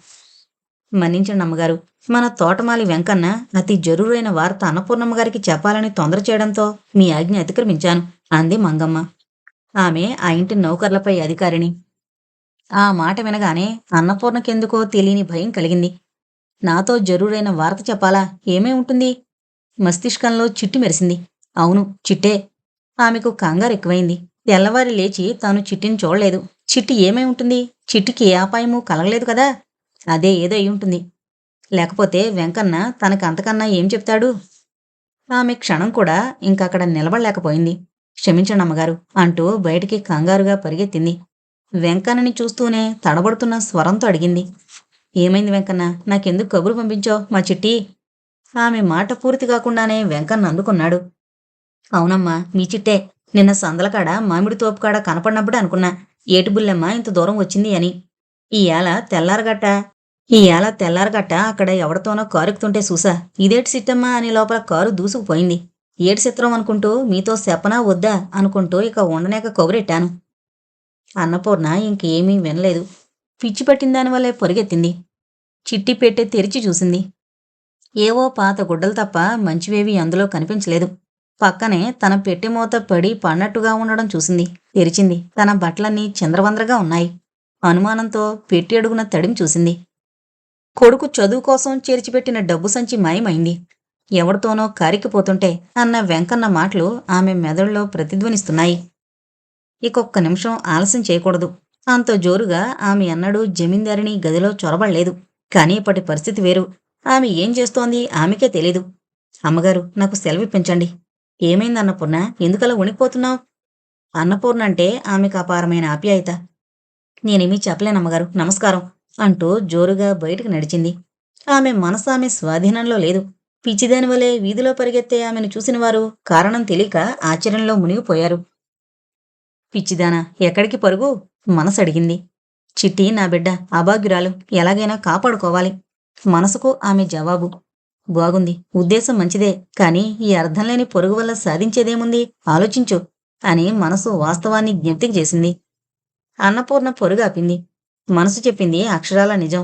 మన్నించండి అమ్మగారు, మన తోటమాలి వెంకన్న అతి జరూరైన వార్త అన్నపూర్ణమ్మ గారికి చెప్పాలని తొందర చేయడంతో మీ ఆజ్ఞ అతిక్రమించాను అంది మంగమ్మ. ఆమె ఆ ఇంటి నౌకర్లపై అధికారిని. ఆ మాట వినగానే అన్నపూర్ణకెందుకో తెలియని భయం కలిగింది. నాతో జరూరైన వార్త చెప్పాలా? ఏమై ఉంటుంది? మస్తిష్కంలో చిట్టి మెరిసింది. అవును, చిట్టే. ఆమెకు కంగారు ఎక్కువైంది. తెల్లవారి లేచి తాను చిట్టిని చూడలేదు. చిట్టి ఏమై ఉంటుంది? చిట్టికి ఏ అపాయమూ కలగలేదు కదా. అదే ఏదో అయి ఉంటుంది. లేకపోతే వెంకన్న తనకు అంతకన్నా ఏం చెప్తాడు? ఆమె క్షణం కూడా ఇంకక్కడ నిలబడలేకపోయింది. క్షమించండి అమ్మగారు అంటూ బయటికి కంగారుగా పరిగెత్తింది. వెంకన్నని చూస్తూనే తడబడుతున్న స్వరంతో అడిగింది. ఏమైంది వెంకన్న? నాకెందుకు కబురు పంపించావు మా చిట్టి? ఆమె మాట పూర్తి కాకుండానే వెంకన్న అందుకున్నాడు. అవునమ్మా, మీ చిట్టే. నిన్న సందలకాడ మామిడి తోపుకాడ కనపడినప్పుడే అనుకున్నా ఏటిబుల్లెమ్మ ఇంత దూరం వచ్చింది అని. ఈ ఏళ తెల్లారగట్ట అక్కడ ఎవడితోనో కారెక్కుతుంటే చూసా. ఇదేటి సిట్టమ్మా అని లోపల కారు దూసుకుపోయింది. ఏటి చిత్రం అనుకుంటూ మీతో చెప్పనా వద్దా అనుకుంటూ ఇక ఉండనేక కబురెట్టాను. అన్నపూర్ణ ఇంకేమీ వినలేదు. పిచ్చి పట్టిన దానివల్లే పొరుగెత్తింది. చిట్టి పెట్టె తెరిచి చూసింది. ఏవో పాత గుడ్డలు తప్ప మంచివేవీ అందులో కనిపించలేదు. పక్కనే తన పెట్టె మూత పడి పడినట్టుగా ఉండడం చూసింది. తెరిచింది. తన బట్టలన్నీ చిందరవందరగా ఉన్నాయి. అనుమానంతో పెట్టి అడుగున తడిమి చూసింది. కొడుకు చదువు కోసం చేర్చిపెట్టిన డబ్బు సంచి మాయమైంది. ఎవడితోనో కారికిపోతుంటే అన్న వెంకన్న మాటలు ఆమె మెదడులో ప్రతిధ్వనిస్తున్నాయి. ఇకొక్క నిమిషం ఆలస్యం చేయకూడదు. అంత జోరుగా ఆమె ఎన్నడూ జమీందారిని గదిలో చొరబడలేదు. కానీ ఇప్పటి పరిస్థితి వేరు. ఆమె ఏం చేస్తోంది ఆమెకే తెలీదు. అమ్మగారు, నాకు సెలవిప్పించండి. ఏమైంది అన్నపూర్ణ? ఎందుకలా వణికిపోతున్నావు? అన్నపూర్ణ అంటే ఆమెకు అపారమైన ఆప్యాయత. నేనేమీ చెప్పలేనమ్మగారు, నమస్కారం అంటూ జోరుగా బయటకు నడిచింది. ఆమె మనసు ఆమె స్వాధీనంలో లేదు. పిచ్చిదాని వలె వీధిలో పరిగెత్తే ఆమెను చూసిన వారు కారణం తెలియక ఆశ్చర్యంలో మునిగిపోయారు. పిచ్చిదానా, ఎక్కడికి పరుగు? మనసు అడిగింది. చిట్టి నా బిడ్డ, అభాగ్యురాలు, ఎలాగైనా కాపాడుకోవాలి. మనసుకు ఆమె జవాబు. బాగుంది, ఉద్దేశం మంచిదే. కాని ఈ అర్థంలేని పొరుగు వల్ల సాధించేదేముంది? ఆలోచించు అని మనసు వాస్తవాన్ని జ్ఞప్తికి చేసింది. అన్నపూర్ణ పొరుగాపింది. మనసు చెప్పింది అక్షరాల నిజం.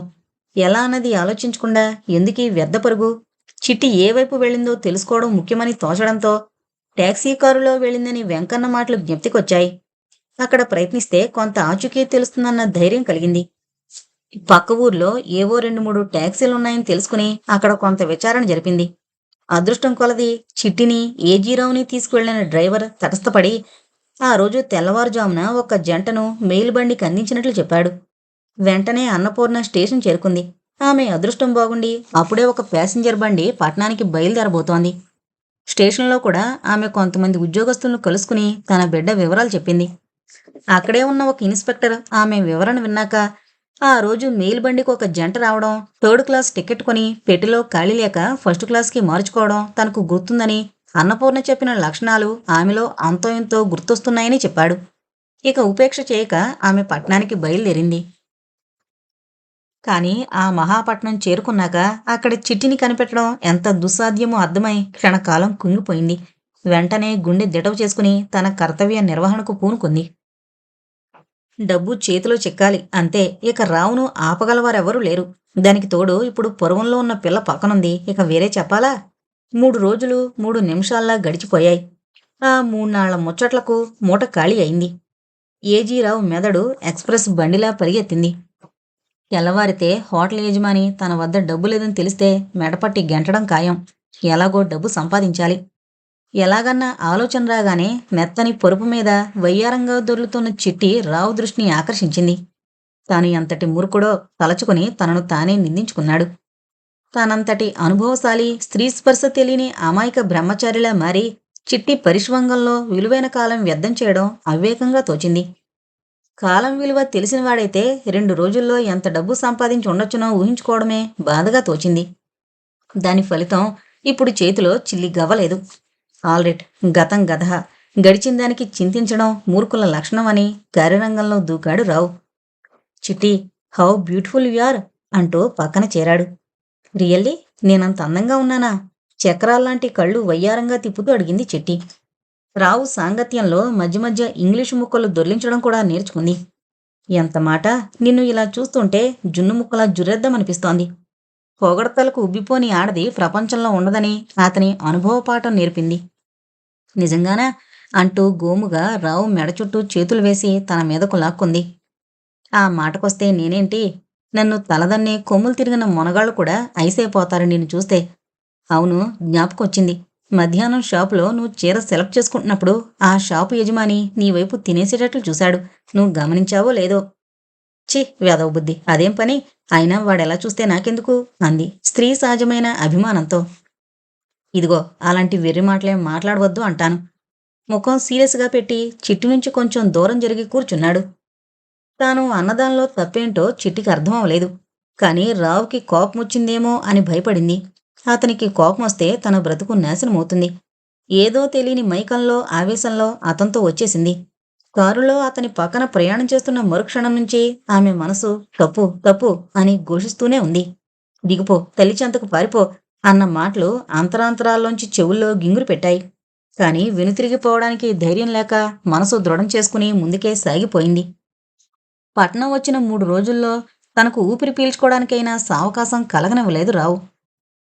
ఎలా అన్నది ఆలోచించకుండా ఎందుకీ వ్యర్థ పరుగు? చిట్టి ఏ వైపు వెళ్ళిందో తెలుసుకోవడం ముఖ్యమని తోచడంతో టాక్సీ కారులో వెళ్ళిందని వెంకన్న మాటలు జ్ఞప్తికొచ్చాయి. అక్కడ ప్రయత్నిస్తే కొంత ఆచూకీ తెలుస్తుందన్న ధైర్యం కలిగింది. పక్క ఊర్లో ఏవో 2-3 టాక్సీలున్నాయని తెలుసుకుని అక్కడ కొంత విచారణ జరిపింది. అదృష్టం కొలది చిట్టిని, ఏజీరావుని తీసుకువెళ్లిన డ్రైవర్ తటస్థపడి ఆ రోజు తెల్లవారుజామున ఒక జంటను మెయిల్ బండికి అందించినట్లు చెప్పాడు. వెంటనే అన్నపూర్ణ స్టేషన్ చేరుకుంది. ఆమె అదృష్టం బాగుండి అప్పుడే ఒక ప్యాసింజర్ బండి పట్నానికి బయలుదేరబోతోంది. స్టేషన్లో కూడా ఆమె కొంతమంది ఉద్యోగస్తులను కలుసుకుని తన బిడ్డ వివరాలు చెప్పింది. అక్కడే ఉన్న ఒక ఇన్స్పెక్టర్ ఆమె వివరణ విన్నాక ఆ రోజు మెయిల్ బండికి ఒక జంట రావడం, 3rd క్లాస్ టికెట్ కొని పెట్టెలో ఖాళీ లేక 1st క్లాస్కి మార్చుకోవడం తనకు గుర్తుందని, అన్నపూర్ణ చెప్పిన లక్షణాలు ఆమెలో అంతో ఇంతో గుర్తొస్తున్నాయని చెప్పాడు. ఇక ఉపేక్ష చేయక ఆమె పట్నానికి బయలుదేరింది. కాని ఆ మహాపట్నం చేరుకున్నాక అక్కడ చిట్టిని కనిపెట్టడం ఎంత దుస్సాధ్యమో అర్థమై క్షణకాలం కుంగిపోయింది. వెంటనే గుండె దిటవు చేసుకుని తన కర్తవ్య నిర్వహణకు పూనుకుంది. డబ్బు చేతిలో చిక్కాలి అంతే. ఇక రావును ఆపగలవారెవరూ లేరు. దానికి తోడు ఇప్పుడు పొరువంలో ఉన్న పిల్ల పక్కనుంది. ఇక వేరే చెప్పాలా? 3 రోజులు 3 నిమిషాల్లా గడిచిపోయాయి. ఆ 3 నాళ్ల ముచ్చట్లకు మూట ఖాళీ అయింది. ఏజీరావు మెదడు ఎక్స్‌ప్రెస్ బండిలా పరిగెత్తింది. తెల్లవారితే హోటల్ యజమాని తన వద్ద డబ్బు లేదని తెలిస్తే మెడపట్టి గెంటడం ఖాయం. ఎలాగో డబ్బు సంపాదించాలి. ఎలాగన్నా ఆలోచన రాగానే మెత్తని పరుపు మీద వయ్యారంగా దొర్లుతున్న చిట్టి రావు దృష్టిని ఆకర్షించింది. తాను ఎంతటి మూర్ఖుడో తలచుకుని తనను తానే నిందించుకున్నాడు. తానంతటి అనుభవశాలి స్త్రీ స్పర్శ తెలియని అమాయక బ్రహ్మచారిలా మారి చిట్టి పరిష్వంగంలో విలువైన కాలం వ్యర్థం చేయడం అవివేకంగా తోచింది. కాలం విలువ తెలిసినవాడైతే 2 రోజుల్లో ఎంత డబ్బు సంపాదించి ఉండొచ్చునో ఊహించుకోవడమే బాధగా తోచింది. దాని ఫలితం ఇప్పుడు చేతిలో చిల్లి గవ్వలేదు. ఆల్రెట్ గతం గధ. గడిచిన దానికి చింతించడం మూర్ఖుల లక్షణం అని కార్యరంగంలో దూకాడు రావు. చిట్టి, హౌ బ్యూటిఫుల్ యు ఆర్ అంటూ పక్కన చేరాడు. రియల్లీ? నేనంత అందంగా ఉన్నానా? చక్రాల్లాంటి కళ్ళు వయ్యారంగా తిప్పుతూ అడిగింది చిట్టి. రావు సాంగత్యంలో మధ్య మధ్య ఇంగ్లీషు ముక్కలు దొర్లించడం కూడా నేర్చుకుంది. ఎంత మాట! నిన్ను ఇలా చూస్తుంటే జున్ను ముక్కలా జుర్రెద్దామనిపిస్తోంది. పొగడ్తలకు ఉబ్బిపోని ఆడది ప్రపంచంలో ఉండదని అతని అనుభవపాఠం నేర్పింది. నిజంగానా? అంటూ గోముగా రావు మెడ చుట్టూ చేతులు వేసి తన మీదకు లాక్కుంది. ఆ మాటకొస్తే నేనేంటి? నన్ను తలదన్నే కొమ్ములు తిరిగిన మొనగాళ్ళు కూడా ఐసైపోతారు నిన్ను చూస్తే. అవును, జ్ఞాపకొచ్చింది. మధ్యాహ్నం షాపులో నువ్వు చీర సెలెక్ట్ చేసుకుంటున్నప్పుడు ఆ షాపు యజమాని నీ వైపు తినేసేటట్లు చూశాడు. నువ్వు గమనించావో లేదో? ఛీ, వెధవ బుద్ధి. అదేం పని? అయినా వాడెలా చూస్తే నాకెందుకు? అంది స్త్రీ సహజమైన అభిమానంతో. ఇదిగో, అలాంటి వెర్రి మాటలేం మాట్లాడవద్దు అంటాను. ముఖం సీరియస్గా పెట్టి చిట్టి నుంచి కొంచెం దూరం జరిగి కూర్చున్నాడు. తాను అన్నదానిలో తప్పేంటో చిట్టికి అర్థమవలేదు. కాని రావుకి కోపమొచ్చిందేమో అని భయపడింది. అతనికి కోపమొస్తే తన బ్రతుకు నాశనమవుతుంది. ఏదో తెలియని మైకంలో ఆవేశంలో అతనితో వచ్చేసింది. కారులో అతని పక్కన ప్రయాణం చేస్తున్న మరుక్షణం నుంచి ఆమె మనసు తప్పు తప్పు అని ఘోషిస్తూనే ఉంది. దిగిపో, తల్లి చెంతకు పారిపో అన్న మాటలు అంతరాంతరాల్లోంచి చెవుల్లో గింగురు పెట్టాయి. కాని వెనుతిరిగిపోవడానికి ధైర్యం లేక మనసు దృఢం చేసుకుని ముందుకే సాగిపోయింది. పట్నం వచ్చిన 3 రోజుల్లో తనకు ఊపిరి పీల్చుకోవడానికైనా సావకాశం కలగనివ్వలేదు రావు.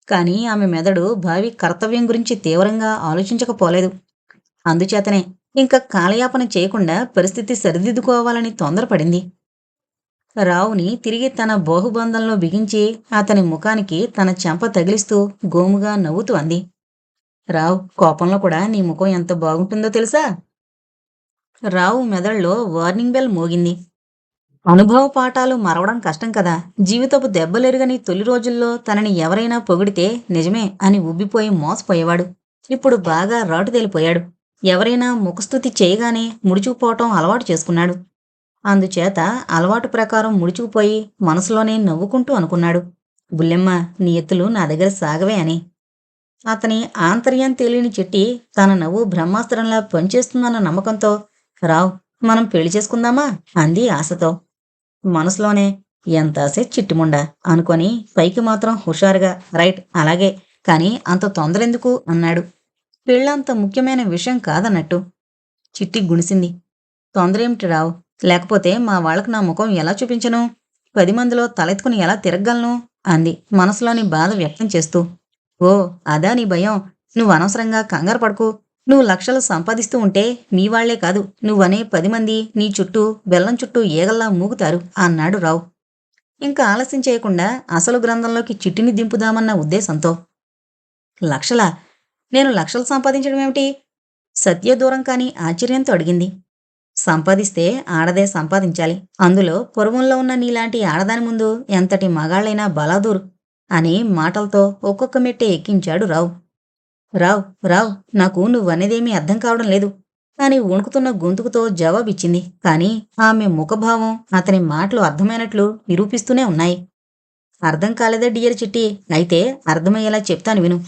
కాని ఆమె మెదడు భావి కర్తవ్యం గురించి తీవ్రంగా ఆలోచించకపోలేదు. అందుచేతనే ఇంక కాలయాపన చేయకుండా పరిస్థితి సరిదిద్దుకోవాలని తొందరపడింది. రావుని తిరిగి తన బాహుబంధంలో బిగించి అతని ముఖానికి తన చెంప తగిలిస్తూ గోముగా నవ్వుతూ అంది. రావు, కోపంలో కూడా నీ ముఖం ఎంత బాగుంటుందో తెలుసా? రావు మెదడులో వార్నింగ్ బెల్ మోగింది. అనుభవ పాఠాలు మరవడం కష్టం కదా. జీవితపు దెబ్బలెరుగని తొలి రోజుల్లో తనని ఎవరైనా పొగిడితే నిజమే అని ఉబ్బిపోయి మోసపోయేవాడు. ఇప్పుడు బాగా రాటు తేలిపోయాడు. ఎవరైనా ముఖస్తుతి చేయగానే ముడుచుకుపోవటం అలవాటు చేసుకున్నాడు. అందుచేత అలవాటు ప్రకారం ముడుచుకుపోయి మనసులోనే నవ్వుకుంటూ అనుకున్నాడు, బుల్లెమ్మ, నీ ఎత్తులు నా దగ్గర సాగవే అని. అతని ఆంతర్యం తెలియని చెట్టి తన నవ్వు బ్రహ్మాస్త్రంలా పనిచేస్తుందన్న నమ్మకంతో, రావ్, మనం పెళ్లి చేసుకుందామా అంది ఆశతో. మనసులోనే ఎంత ఆశ చిట్టిముండా అనుకొని పైకి మాత్రం హుషారుగా రైట్ అలాగే, కాని అంత తొందరెందుకు అన్నాడు. పెళ్ళంత ముఖ్యమైన విషయం కాదన్నట్టు. చిట్టి గుణిసింది. తొందరేమిటి రావు? లేకపోతే మా వాళ్లకు నా ముఖం ఎలా చూపించను? 10 మందిలో తలెత్తుకుని ఎలా తిరగలను అంది మనసులోని బాధ వ్యక్తం చేస్తూ. ఓ, అదా నీ భయం? నువ్వు అనవసరంగా కంగారు పడకు. నువ్వు లక్షలు సంపాదిస్తూ ఉంటే మీ వాళ్లే కాదు, నువ్వనే 10 మంది నీ చుట్టూ బెల్లం చుట్టూ ఈగల్లా మూగుతారు అన్నాడు రావు. ఇంకా ఆలస్యం చేయకుండా అసలు గ్రంథంలోకి చిట్టిని దింపుదామన్న ఉద్దేశంతో. లక్షలా? నేను లక్షలు సంపాదించడం ఏమిటి? సత్య దూరం కాని ఆశ్చర్యంతో అడిగింది. సంపాదిస్తే ఆడదే సంపాదించాలి. అందులో పొరుగుంలో ఉన్న నీలాంటి ఆడదాని ముందు ఎంతటి మగాళ్ళైనా బలాదూరు అని మాటలతో ఒక్కొక్క మెట్టే ఎక్కించాడు రావు. రావ్ రావ్ నాకు నువ్వనేదేమీ అర్థం కావడం లేదు అని వణుకుతున్న గొంతుకుతో జవాబిచ్చింది. కాని ఆమె ముఖభావం అతని మాటలు అర్థమైనట్లు నిరూపిస్తూనే ఉన్నాయి. అర్థం కాలేదా డియర్ చిట్టి? అయితే అర్థమయ్యేలా చెప్తాను విను.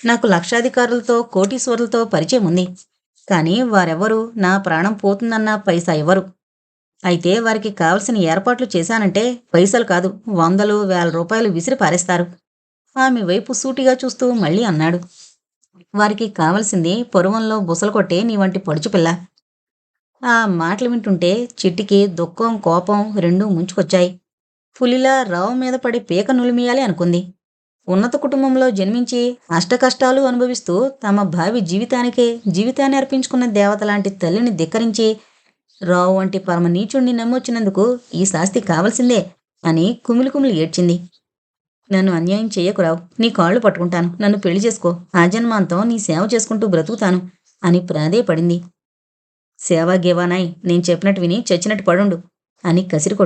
నాకు లక్షాధికారులతో కోటీశ్వరులతో పరిచయం ఉంది. కాని వారెవ్వరూ నా ప్రాణం పోతుందన్న పైసా ఇవ్వరు. అయితే వారికి కావలసిన ఏర్పాట్లు చేశానంటే పైసలు కాదు, 100,000, 1,000 రూపాయలు విసిరి పారేస్తారు. ఆమె వైపు సూటిగా చూస్తూ మళ్ళీ అన్నాడు. వారికి కావలసింది పొరువంలో బుసలు కొట్టే నీ వంటి పడుచుపిల్ల. ఆ మాటలు వింటుంటే చిట్టికి దుఃఖం, కోపం రెండూ ముంచుకొచ్చాయి. పులిలా రావు మీద పడి పీక నులిమియాలి అనుకుంది. ఉన్నత కుటుంబంలో జన్మించి అష్టకష్టాలు అనుభవిస్తూ తమ భావి జీవితాన్ని అర్పించుకున్న దేవత లాంటి తల్లిని ధిక్కరించి రావు వంటి పరమ నీచుణ్ణి నమ్మొచ్చినందుకు ఈ శాస్తి కావలసిందే అని కుమిలి కుమిలి ఏడ్చింది. నన్ను అన్యాయం చెయ్యకు రావు, నీ కాళ్ళు పట్టుకుంటాను, నన్ను పెళ్లి చేసుకో, ఆ జన్మాంతం నీ సేవ చేసుకుంటూ బ్రతుకుతాను అని ప్రాధేయపడింది. సేవా గేవానాయ్, నేను చెప్పినట్టు విని చచ్చినట్టు పడుండు అని కసిరి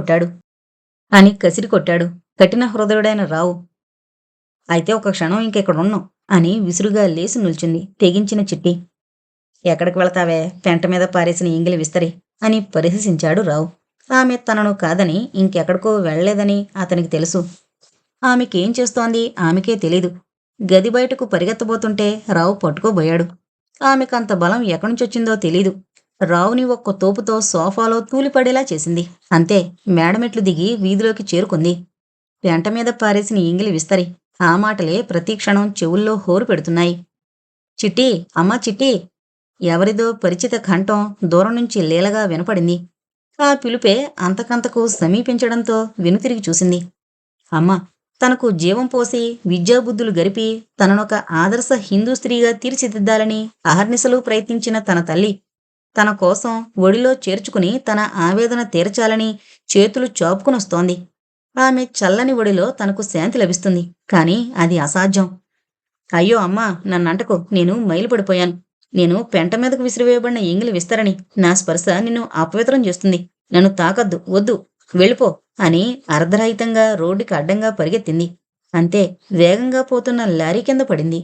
కొట్టాడు కఠిన హృదయుడైన రావు. అయితే ఒక క్షణం ఇంకెక్కడున్నాం అని విసురుగా లేచి నిల్చుంది తెగించిన చిట్టి. ఎక్కడికి వెళతావే, పెంట మీద పారేసిన ఇంగిలి విస్తరి అని పరిహసించాడు రావు. ఆమె తనను కాదని ఇంకెక్కడికో వెళ్లలేదని అతనికి తెలుసు. ఆమెకేం చేస్తోంది ఆమెకే తెలీదు. గది బయటకు పరిగెత్తబోతుంటే రావు పట్టుకోబోయాడు. ఆమెకంత బలం ఎక్కడినుంచొచ్చిందో తెలీదు. రావుని ఒక్క తోపుతో సోఫాలో తూలిపడేలా చేసింది. అంతే, మేడమెట్లు దిగి వీధిలోకి చేరుకుంది. పెంట మీద పారేసిన ఇంగిలి విస్తరి, ఆ మాటలే ప్రతిక్షణం చెవుల్లో హోరు పెడుతున్నాయి. చిట్టి, అమ్మా చిట్టి! ఎవరిదో పరిచిత కంఠం దూరం నుంచి లీలగా వినపడింది. ఆ పిలుపే అంతకంతకు సమీపించడంతో వెనుతిరిగి చూసింది. అమ్మ! తనకు జీవం పోసి విద్యాబుద్ధులు గరిపి తననొక ఆదర్శ హిందూ స్త్రీగా తీర్చిదిద్దాలని అహర్నిశలు ప్రయత్నించిన తన తల్లి, తన కోసం ఒడిలో చేర్చుకుని తన ఆవేదన తీర్చాలని చేతులు చాపుకునొస్తోంది. ఆమె చల్లని ఒడిలో తనకు శాంతి లభిస్తుంది. కాని అది అసాధ్యం. అయ్యో అమ్మా, నన్నంటకు, నేను మైలుపడిపోయాను. నేను పెంట మీదకు విసిరివేయబడిన ఎంగిలి విస్తరని. నా స్పర్శ నిన్ను అపవిత్రం చేస్తుంది. నన్ను తాకద్దు, వద్దు, వెళ్ళిపో అని అర్ధరహితంగా రోడ్డుకి అడ్డంగా పరిగెత్తింది. అంతే, వేగంగా పోతున్న లారీ కింద పడింది.